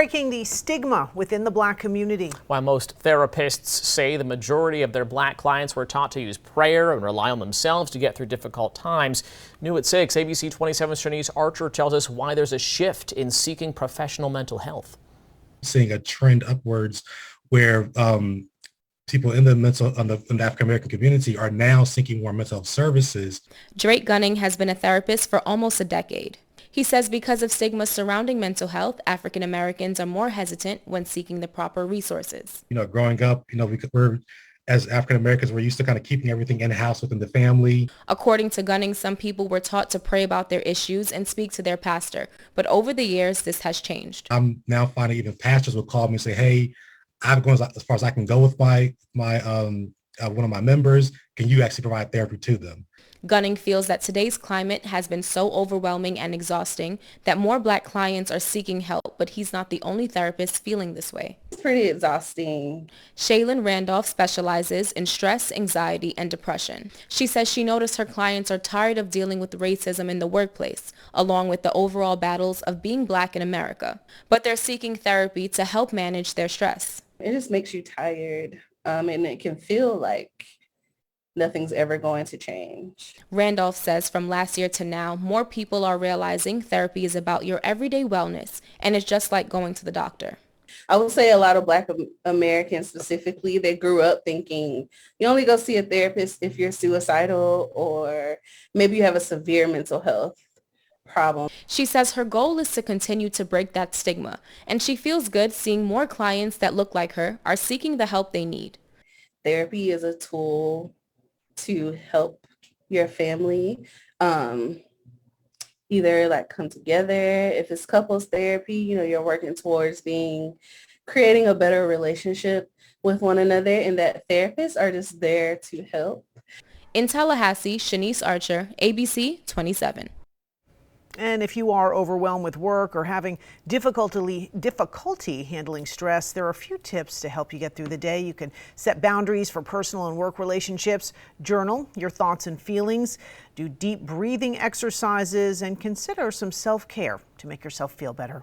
breaking the stigma within the Black community. While most therapists say the majority of their Black clients were taught to use prayer and rely on themselves to get through difficult times. New at 6, ABC 27's Shanice Archer tells us why there's a shift in seeking professional mental health. Seeing a trend upwards where people in the African American community are now seeking more mental health services. Drake Gunning has been a therapist for almost a decade. He says because of stigma surrounding mental health, African Americans are more hesitant when seeking the proper resources. Growing up, we're as African Americans, we're used to kind of keeping everything in-house within the family. According to Gunning, some people were taught to pray about their issues and speak to their pastor. But over the years, this has changed. I'm now finding even pastors will call me and say, hey, I've gone as far as I can go with my one of my members. Can you actually provide therapy to them? Gunning feels that today's climate has been so overwhelming and exhausting that more Black clients are seeking help, but he's not the only therapist feeling this way. It's pretty exhausting. Shaylin Randolph specializes in stress, anxiety, and depression. She says she noticed her clients are tired of dealing with racism in the workplace, along with the overall battles of being Black in America. But they're seeking therapy to help manage their stress. It just makes you tired, and it can feel like nothing's ever going to change. Randolph says from last year to now, more people are realizing therapy is about your everyday wellness, and it's just like going to the doctor. I would say a lot of Black Americans specifically, they grew up thinking you only go see a therapist if you're suicidal or maybe you have a severe mental health problem. She says her goal is to continue to break that stigma, and she feels good seeing more clients that look like her are seeking the help they need. Therapy is a tool to help your family either like come together. If it's couples therapy, you're working towards creating a better relationship with one another, and that therapists are just there to help. In Tallahassee, Shanice Archer, ABC 27. And if you are overwhelmed with work or having difficulty handling stress, there are a few tips to help you get through the day. You can set boundaries for personal and work relationships, journal your thoughts and feelings, do deep breathing exercises, and consider some self-care to make yourself feel better.